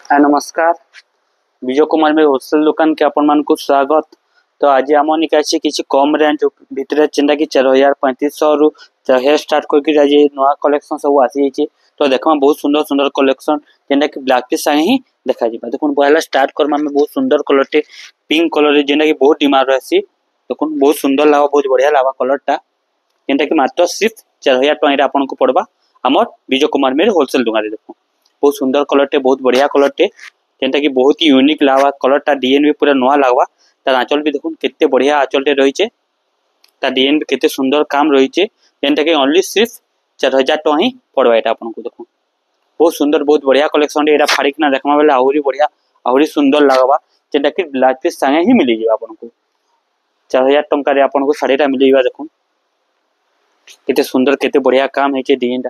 नमस्कार। विजय कुमार में होलसेल दुकान के आपण मान को स्वागत। तो आज आम निकासी किसी कम रेंज भितर जेनटा कि 4500 रु हेयर स्टार्ट करके आज नया कलेक्शन सब आसी। तो देखा बहुत सुंदर सुंदर कलेक्शन जेनटा कि ब्लैक पीस संगे ही देखा जा। देखो पहला स्टार्ट करमा में बहुत सुंदर कलर टे पिंक कलर जेनटा कि बहुत डिमांड रहसी। देखो बहुत सुंदर लगा बहुत बढ़िया लगा कलरटा जेनटा कि मात्र सिर्फ 4000 टଙ୍କା आपन को पड़बा हमर विजय कुमार में होलसेल दुकान। देखो बहुत सुंदर कलर टे बहुत बढ़िया कलर टे जेनटा कि बहुत ही यूनिक लागवा कलरटा डीएन भी पूरा नवा लागवा। तार आंचल भी देखो केते बढ़िया आंचल टे रही छे। तार डीएन भी केते सुंदर काम रही छे जेनटा कि ओनली सिर्फ 4000 टଙ୍କା ही पड़वा। एटा आपन को देखो बहुत सुंदर बहुत बढ़िया कलेक्शन एटा फाड़िक ना देखमा बेले आहुरी बढ़िया आहुरी सुंदर लागवा जेनटा कि ब्लाउज पीस संगे ही मिली जेबा आपन को 4000 टଙ୍କା रे आपन को साड़ीटा मिली जेबा। देखो केते सुंदर केते बढ़िया काम है छे डीएनटा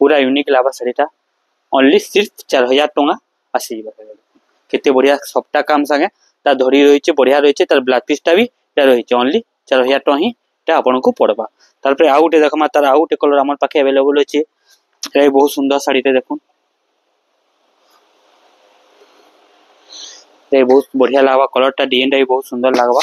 पूरा यूनिक लागवा साड़ीटा ओनली सिर्फ 4000 टଙ୍କା आसी जेबा। केते बढ़िया सबटा काम संगे ता धरी रही छे बढ़िया रही छे तार ब्लाउज पीसटा भी ता रही छे ओनली 4000 टଙ୍କା ही ता आपन को पड़बा। तार पे आउटे देखमा तार आउटे कलर हमर पाखे अवेलेबल अछि। ए बहुत सुंदर साड़ीटे देखो ए बहुत बढ़िया लागवा कलरटा डीएनटा भी बहुत सुंदर लागवा।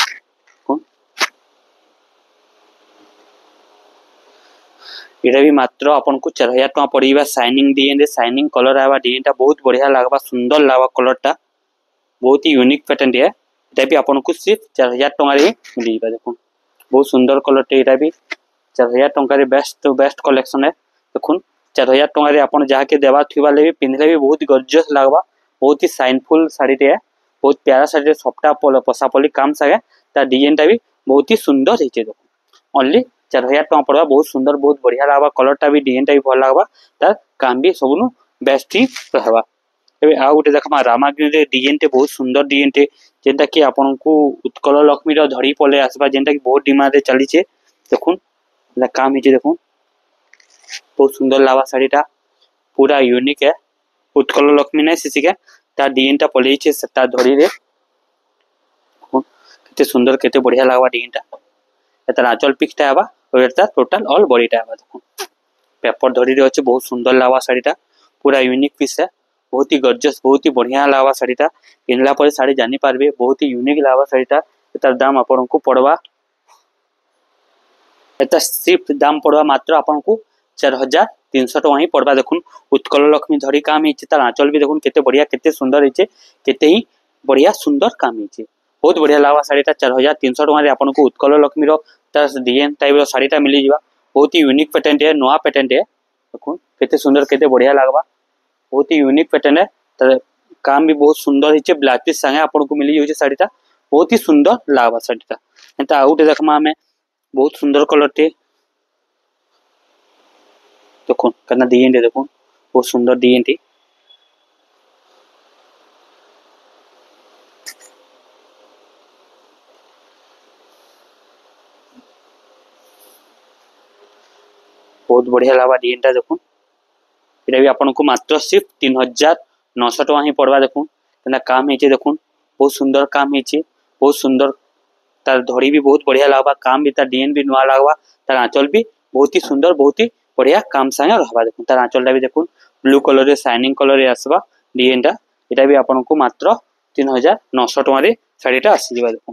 एटा भी मात्र आपन को 4000 टଙ୍କା पड़ीबा। शाइनिंग डीएन शाइनिंग कलर आवा डीएनटा बहुत बढ़िया लागवा सुंदर लागवा कलरटा बहुत ही यूनिक पैटर्न है। एटा भी आपन को सिर्फ 4000 टଙ୍କା रे मिली जेबा। देखो बहुत सुंदर कलरटे एटा भी 4000 टଙ୍କା रे बेस्ट तो बेस्ट कलेक्शन है। देखो 4000 टଙ୍କା रे आपन जाके देवा थिबा ले भी पिनले भी बहुत गॉर्जियस लागवा बहुत ही शाइनफुल साड़ीटे है बहुत प्यारा साड़ी सफ्टा पसापली काम सगे ता डिजाइनटा भी बहुत ही सुंदर हिचे। देखो ओनली 4000 टଙ୍କା पड़वा बहुत सुंदर बहुत बढ़िया लागवा कलरटा भी डिजाइनटा भी भल लागवा तार काम भी सबनु बेस्ट ही रहवा। एबे आ गोटे देखमा रामाग्नी रे डिजाइन टे बहुत सुंदर डिजाइन टे जेंटा कि आपन को उत्कल लक्ष्मी रो धड़ी पले आसबा जेंटा कि बहुत डिमांड रे चली छे। देखुन ला काम हिचे देखुन बहुत सुंदर लावा साड़ीटा पूरा यूनिक है उत्कल लक्ष्मी नै सीसी के ता डिजाइनटा पले छे ता धड़ी रे केते सुंदर केते बढ़िया लागवा डिजाइनटा एता आंचल पिक्सटा आबा और एता टोटल ऑल बॉडीटा आबा। देखो पेपर धड़ी रे अछि बहुत सुंदर लागवा साड़ीटा पूरा यूनिक पीस है बहुत ही गॉर्जियस बहुत ही बढ़िया लागवा साड़ीटा पिनला पर साड़ी जानि पारबे बहुत ही यूनिक लागवा साड़ीटा एतार दाम आपन को पड़वा एता सिर्फ दाम पड़वा मात्र आपन को 4300 टଙ୍କା ही पड़वा। देखुन उत्कल लक्ष्मी धड़ी काम हिचे तार आंचल भी देखुन केते बढ़िया केते सुंदर हिचे केते ही बढ़िया सुंदर काम हिचे बहुत बढ़िया लागवा साड़ीटा 4300 टଙ୍କା रे आपन को उत्कल लक्ष्मी रो तार डिजाइन टाइप रो साड़ीटा मिली जिवा बहुत ही यूनिक पैटर्न है नया पैटर्न है। देखुन केते सुंदर केते बढ़िया लागवा बहुत ही यूनिक पैटर्न है तार काम भी बहुत सुंदर हिचे ब्लाउज पीस संगे आपन को मिली होचे साड़ीटा बहुत ही सुंदर लागवा साड़ीटा एता आउट देखमा हमें बहुत सुंदर कलर टे देखो कना डिजाइन दे देखो बहुत सुंदर डिजाइन टी बहुत बढ़िया लागवा डिजाइनटा। देखो एटा भी आपन को मात्र सिर्फ 3900 टଙ୍କା ही पड़वा। देखो कना काम हिचे देखो बहुत सुंदर काम हिचे बहुत सुंदर तार धड़ी भी बहुत बढ़िया लागवा काम भी तार डिजाइन भी नवा लागवा तार आंचल भी बहुत ही सुंदर बहुत ही बढ़िया काम संगे रहबा। देखो तार आंचलटा भी देखो ब्लू कलर रे शाइनिंग कलर रे आसबा डिजाइनटा एटा भी आपन को मात्र 3900 टଙ୍କା रे साड़ीटा आसी जेबा। देखो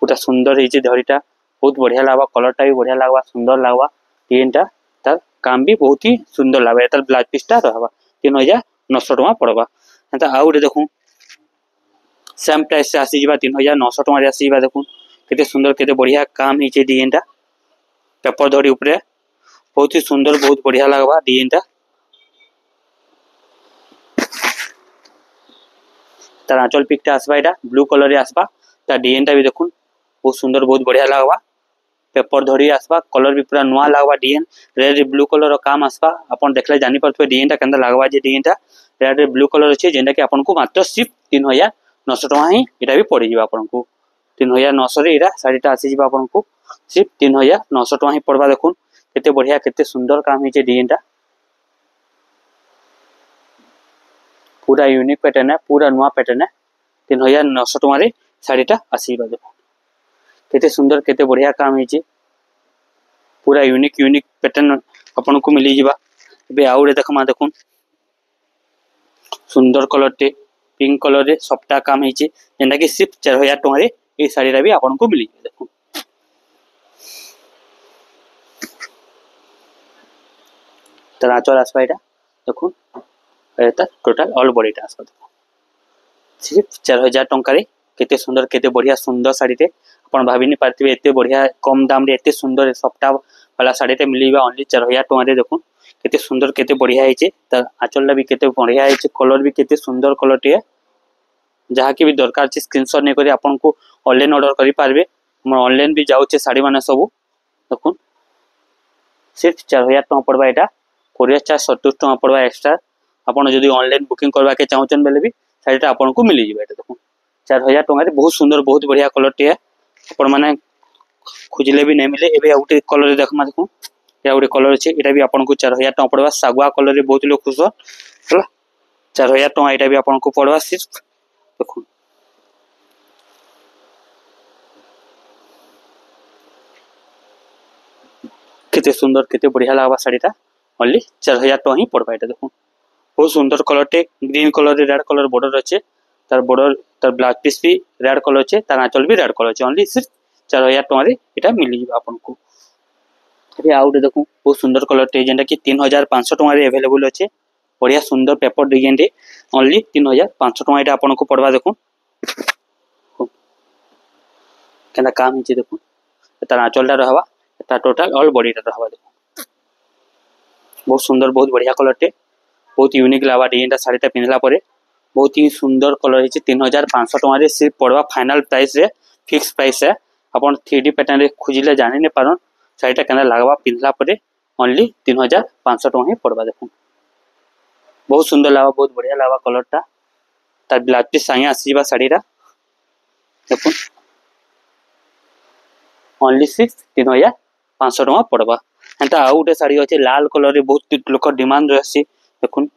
पूरा सुंदर हिचे धड़ीटा बहुत बढ़िया लागवा कलरटा भी बढ़िया लागवा सुंदर लागवा डिजाइनटा तार काम भी बहुत ही सुंदर लागवा तार ब्लाउज पीसटा रहबा 3900 टଙ୍କା पड़बा। एता आउट देखो सेम प्राइस से आसी जेबा 3900 टଙ୍କା रे आसी जेबा। देखो केते सुंदर केते बढ़िया काम हिचे डिजाइनटा पेपर धड़ी ऊपरे बहुत ही सुंदर बहुत बढ़िया लागवा डिजाइनटा तार आंचल पिकटा आसबा एटा ब्लू कलर रे आसबा तार डिजाइनटा भी देखुन बहुत सुंदर बहुत बढ़िया लागवा पेपर धड़ी आसबा कलर भी पूरा नवा लागवा डिजाइन रेड ब्लू कलर रो काम आसबा अपन देखले जानि परथबे डिजाइनटा केंदा लागवा जे डिजाइनटा रेड ब्लू कलर अछि जेंटा कि आपन को मात्र सिर्फ 3900 टଙ୍କା ही एटा भी पड़ी जिबा आपन को 3900 रे एटा साड़ीटा आसी जिबा आपन को सिर्फ 3900 टଙ୍କା ही पड़वा। देखुन केते बढ़िया केते सुंदर काम हिचे डिजाइनटा पूरा यूनिक पैटर्न है पूरा नवा पैटर्न है 3900 टଙ୍କା रे साड़ीटा आसीबा। देखो केते सुंदर केते बढ़िया काम हिचे पूरा यूनिक यूनिक पैटर्न अपन को मिली जिबा। बे आउरे देखमा देखुन सुंदर कलर टे पिंक कलर रे सफ्टा काम है जेनटा कि सिर्फ 4000 टंका ये शाढ़ी भी आपको मिल देखो तर आंचल आसवा यहाँ देखो टोटाल ऑल बॉडी आसवा देखो सिर्फ 4000 टंका केते सुंदर केते बढ़िया सुंदर शाढ़ी टे अपन भाभी नहीं पार्थिबे एते बढ़िया कम दाम रे एते सुंदर सफ्टा वाला शाढ़ी टे मिलबा ओनली 4000 टंका रे देखो केते सुंदर केते बढ़िया है तर आंचल भी केते बढ़िया है कलर भी केते सुंदर कलर टे जहाँ की भी दरकार छै स्क्रीनशॉट नहीं करी आपन को ऑनलाइन ऑर्डर करि पारबे हम ऑनलाइन भी जाउछे साड़ी माने सब देखो सिर्फ 4000 टंका पड़वा एटा कोरियर चार्ज 70 टंका पड़वा एक्स्ट्रा आपन जदी ऑनलाइन बुकिंग करबा के चाहउछन बेले भी साड़ीटा आपन को मिली जिबा एटा देखो 4000 टंका रे बहुत सुंदर बहुत बढ़िया कलर टे आपन माने खोजले भी नहीं मिले एबे आउटे कलर देखमा देखो या गोटे कलर अच्छे यहाँ भी आपको 4000 टंका पड़वा सागुआ कलर रे बहुत लोग खुश है 4000 टंका यहाँ भी आपको पड़वा सिर्फ देखो केते सुंदर केते बढ़िया लगवा शाढ़ीटा ओनली 4000 टंका ही पड़वा यहाँ देखो बहुत सुंदर कलर टे ग्रीन कलर रे रेड कलर बॉर्डर अच्छे तार बॉर्डर तार ब्लाउज पीस भी रेड कलर अच्छे तार आंचल भी रेड कलर अच्छे ओनली सिर्फ 4000 टंका यहाँ मिल जाए आपको अभी आउटे देखो बहुत सुंदर कलर टे जेनटा कि 3500 टंका रे अवेलेबल अच्छे बढ़िया सुंदर पेपर डिजाइन रे ओनली 3500 टंका यहाँ आपको पड़वा देखो केना काम हिचे देखो तार आंचलटा रहवा तार टोटल ऑल बॉडीटा रहवा देखो बहुत सुंदर बहुत बढ़िया कलर टे बहुत यूनिक लावा डिजाइन शाढ़ीटा पिंधला परे बहुत ही सुंदर कलर हिचे 3500 टंका रे सिर्फ पड़वा फाइनल प्राइस रे फिक्स प्राइस है अपन 3D पैटर्न रे खोजिले जानि ने पारन शाढ़ीटा केना लागवा पिंधला परे ओनली 3500 टंका ही पड़वा देखो बहुत सुंदर लावा बहुत बढ़िया लावा कलरटा तार ब्लाउज पीस संगे आसीबा शाढ़ीरा देखो ओनली सिर्फ 3500 टंका पड़वा एंता आउ गोटे शाढ़ी अच्छे लाल कलर रे बहुत लोक डिमांड रहसी देखो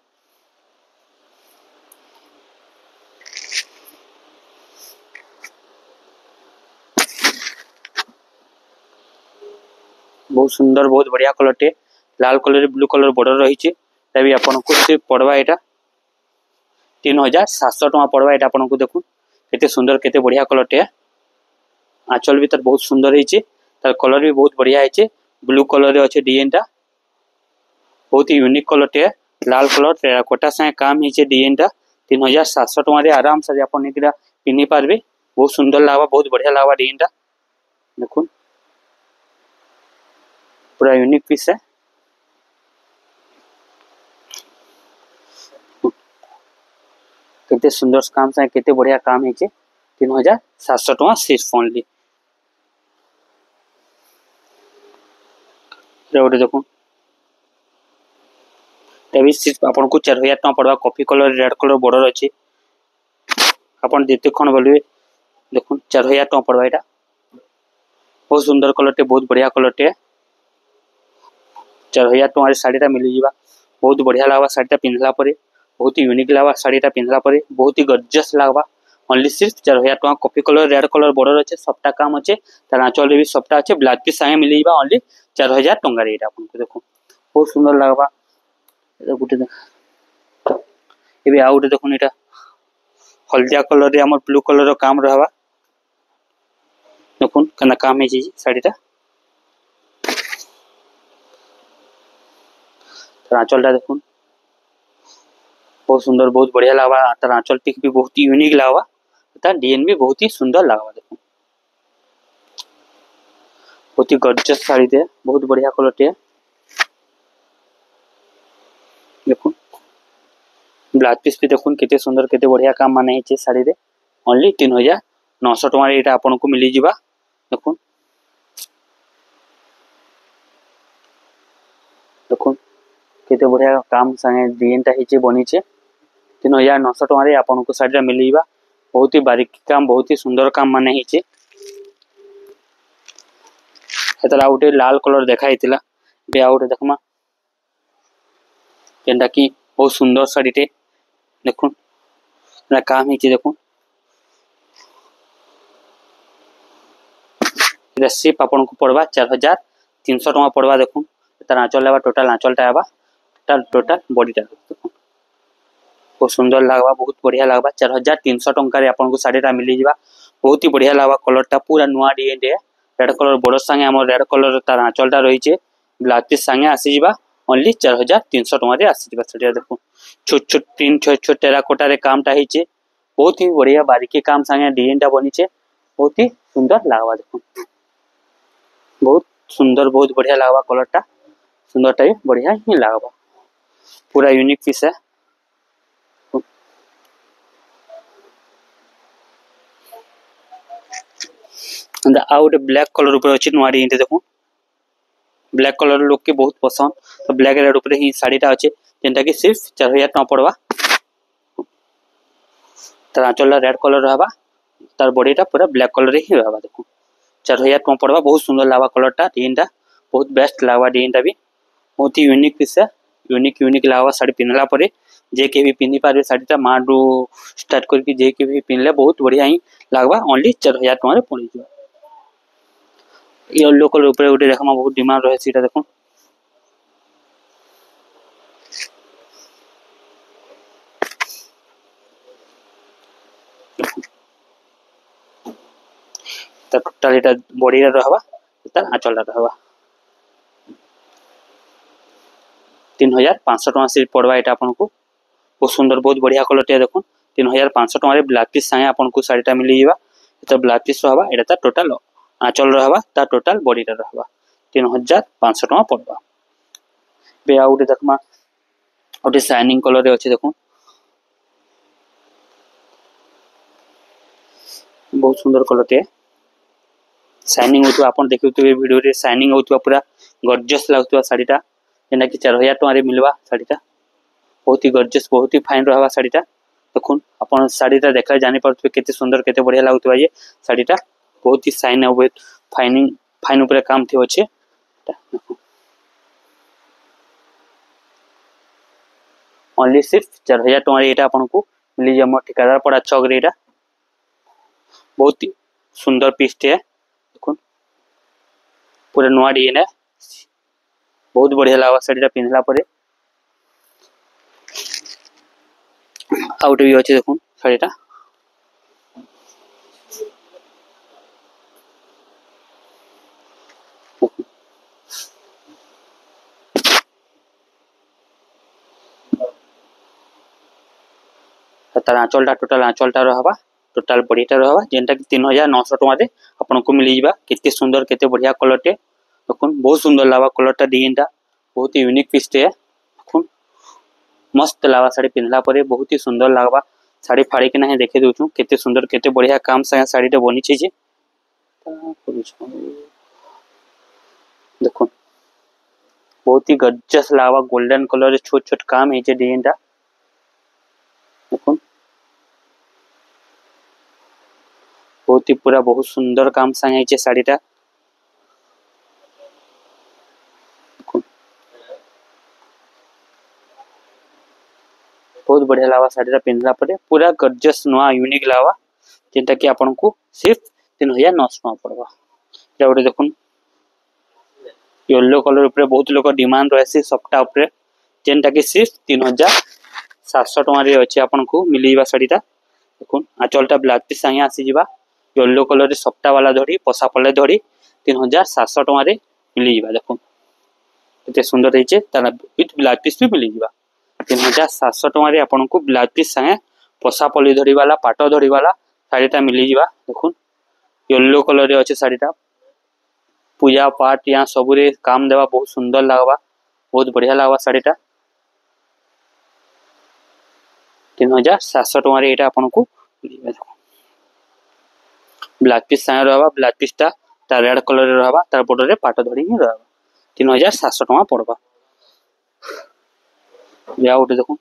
बहुत सुंदर बहुत बढ़िया कलर टे लाल कलर ब्लू कलर बॉर्डर रही भी आपन को सिर्फ पड़वा यहाँ 3700 टंका पड़वा यहाँ आपन को देखो केते सुंदर केते बढ़िया कलर टे आंचल भी तार बहुत सुंदर है तार कलर भी बहुत बढ़िया है ब्लू कलर अच्छे डिजाइनटा बहुत ही यूनिक कलर टे लाल कलर टेराकोटा संगे काम है डिजाइनटा 3700 टंका आराम से आपन एटा पिन्ही पारबे बहुत सुंदर लागवा बहुत बढ़िया लागवा डिजाइनटा देखो पूरा यूनिक पीस है केते सुंदर काम से केते बढ़िया काम है 3700 टंका सिर्फ ओनली गोटे देखो भी सिर्फ आपन को 4000 टंका पड़वा coffee colour red colour border अच्छे आपन देते खन बोलिए देखो 4000 टंका पड़वा यहाँ बहुत सुंदर कलर टे बहुत बढ़िया कलर टे 4000 टंका शाढ़ीटा मिल जावा बहुत बढ़िया लगवा शाढ़ीटा पिंधला परे बहुत ही यूनिक लगवा शाढ़ीटा पिंधला परे बहुत ही गर्जियस लगवा ओनली सिर्फ 4000 टंका coffee colour red colour border अच्छे सफ्टा काम अच्छे तार आंचल भी सफ्टा अच्छे ब्लाउज पीस संगे मिल जावा ओनली 4000 टंका यहाँ आपको देखो बहुत सुंदर लगवा गोटे ये आउ गोटे देखो यहाँ हल्दिया कलर रे हमर ब्लू कलर रो काम रहवा देखो केना काम है शाढ़ीटा आंचलटा देखो बहुत सुंदर बहुत बढ़िया लगवा तार आंचल टिक भी बहुत ही यूनिक लगवा तार डिजाइन भी बहुत ही सुंदर लगवा देखो बहुत ही गॉर्जियस शाढ़ी थे बहुत बढ़िया कलर टे देखो ब्लाउज पीस भी देखो केते सुंदर केते बढ़िया काम माने है शाढ़ी रे ओनली 3900 टंका यहाँ आपन को मिली जिबा देखो देखो केते बढ़िया काम संगे डिजाइनटा हिचे बनी छे 3900 टंका आपन को शाढ़ीटा मिली जिबा बहुत ही बारीक काम बहुत ही सुंदर काम माने हिचे एतला गोटे लाल कलर देखा हितला बे आ गोटे देखमा जेनटा कि बहुत सुंदर शाढ़ीटे देखो ना काम हिचे देखो सिर्फ आपन को पड़वा 4300 टंका पड़वा देखो तार आंचल लेवा टोटल आंचलटा आवा टोटल बॉडीटा देखो बहुत सुंदर लगवा बहुत बढ़िया लगवा 4300 टंका आपको शाढ़ीटा मिल जावा बहुत ही बढ़िया लगवा कलरटा पूरा नुआ डिजाइन रेड कलर बॉर्डर संगे आम रेड कलर तार आंचलटा रही ब्लाउज पीस संगे आसीजा ओनली 4300 टंका आसीजा शाढ़ी देखो छोट छोट प्रिंट छोट छोट टेराकोटा कामटा होइए बहुत ही बढ़िया बारीकी काम संगे डिजाइनटा बनीचे बहुत ही सुंदर लगवा देखो बहुत सुंदर बहुत बढ़िया लगवा कलरटा सुंदरटा भी बढ़िया ही लगवा पूरा यूनिक पीस है आउट ब्लैक कलर ऊपर अच्छी नुआ डिजाइन देखो ब्लैक कलर लोक के बहुत पसंद तो ब्लैक रेड ऊपर ही शाढ़ीटा अच्छे जेनटा कि सिर्फ 4000 टका पड़वा तार आंचल रेड कलर रहबा तार बॉडीटा पूरा ब्लैक कलर ही रहबा देखो 4000 टका पड़वा बहुत सुंदर लगवा कलरटा डिजाइनटा बहुत बेस्ट लगवा डिजाइनटा भी बहुत ही यूनिक पीस है यूनिक यूनिक लगवा शाढ़ी पिनला परे जे के भी पिनी पारे शाढ़ीटा माडू स्टार्ट करके जे के भी पिनले बहुत बढ़िया ही लगवा ओनली 4000 टका रे पड़ी जावा येलो कलर ऊपर उठे देखा बहुत डिमांड रहे सीटा देखो टोटल एटा बॉडी रे रहबा तार आंचल रहबा 3500 टका से पड़वा एटा आपनको बहुत सुंदर बहुत बढ़िया कलर टे देखो 3500 टका रे ब्लाउज पीस संगे आपनको शाढ़ीटा मिल जावा एटा ब्लाउज पीस रहबा एटा टोटल आंचल रहबा ता टोटल बॉडी रे रहबा 3500 टका पड़वा बे आउट देखमा ओटे शाइनिंग कलर रे अछि देखो बहुत सुंदर कलर टे शाइनिंग होतो आपन देखियो वीडियो रे शाइनिंग होतो पूरा गॉर्जियस लागतो शाढ़ीटा जेना कि 4000 टका रे मिलवा शाढ़ीटा बहुत ही गॉर्जियस बहुत ही फाइन रहबा शाढ़ीटा देखुन अपन शाढ़ीटा देखला जानि परथबे केते सुंदर केते बढ़िया लागतो ये शाढ़ीटा बहुत ही शाइन है फाइनिंग फाइन ऊपर काम थी अछि ओनली सिर्फ 4000 टका रे एटा आपनको मिल जे मोर ठिकादार पड़ा चौक रे एटा बहुत ही सुंदर पीस टे देखुन पूरा नुआ डिजाइन है बहुत बढ़िया लागवा शाढ़ीटा पिनला परे आउट भी अच्छे देखो शाढ़ीटा तार आंचलटा टोटल आंचलटा रहबा टोटल बॉडीटा रहबा जेनटा कि 3900 टका रे आपनको मिल जाबा केते सुंदर केते बढ़िया कलर टे देखुन बहुत सुंदर लागवा कलरटा डिजाइनटा बहुत ही यूनिक पीस टे देखुन मस्त लागवा साड़ी पिनला परे बहुत ही सुंदर लागवा साड़ी फाड़ी के नहीं देखे दूँ केते सुंदर केते बढ़िया काम से साड़ीटा बनी छे देखो बहुत ही गजस लागवा गोल्डन कलर छोट छोट काम है डिजाइनटा देखो बहुत ही पूरा बहुत सुंदर काम संगे शाढ़ीटा बहुत बढ़िया लागवा शाढ़ीटा पिनला परे पूरा गजस नुआ यूनिक लागवा जेंटा कि आपनको सिर्फ 3900 टका पड़वा एटा गोटे देखुन येलो कलर ऊपर बहुत लोग डिमांड रहे सप्ताह ऊपर जेंटा कि सिर्फ 3700 टका रे अछि आपनको मिलीबा शाढ़ीटा देखुन आंचलटा ब्लाउज पीस संगे आसी जिबा येलो कलर रे सप्ताह वाला धड़ी पसा पले धड़ी 3700 टका रे मिली जिबा देखुन केते सुंदर हेचे ताला विथ ब्लाउज पीस भी मिली जिबा 3700 टका रे आपनको ब्लाउज पीस संगे पसा पली धड़ी वाला पाटो धड़ी वाला शाढ़ीटा मिली जिबा देखुन येलो कलर रे अछि शाढ़ीटा पूजा पाठ यहाँ सबुरे काम देवा बहुत सुंदर लगवा बहुत बढ़िया लगवा शाढ़ीटा 3700 टका रे एटा आपनको ब्लाउज पीस संगे रहबा ब्लाउज पीसटा ता रेड कलर रे रहबा तार बॉर्डर रे पाटो धड़ी ही रहबा 3700 टका पड़बा या उठे देखो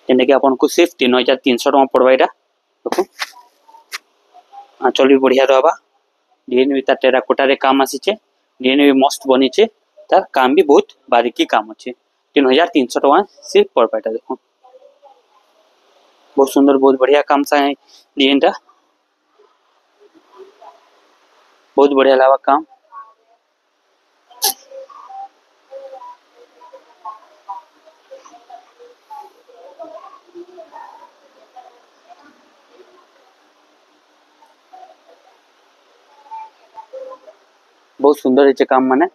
जेने कि आपनको सिर्फ 3300 टका पड़बा एटा देखो आंचल भी बढ़िया रहबा डिजाइन भी तार टेराकोटा रे काम आसीचे डिजाइन भी मस्त बनीचे तार काम भी बहुत बारीकी काम अच्छे 3300 टका सिर्फ पड़बा एटा देखो बहुत सुंदर बहुत बढ़िया काम सा है डिजाइनटा बहुत बढ़िया लागवा काम बहुत सुंदर है काम माने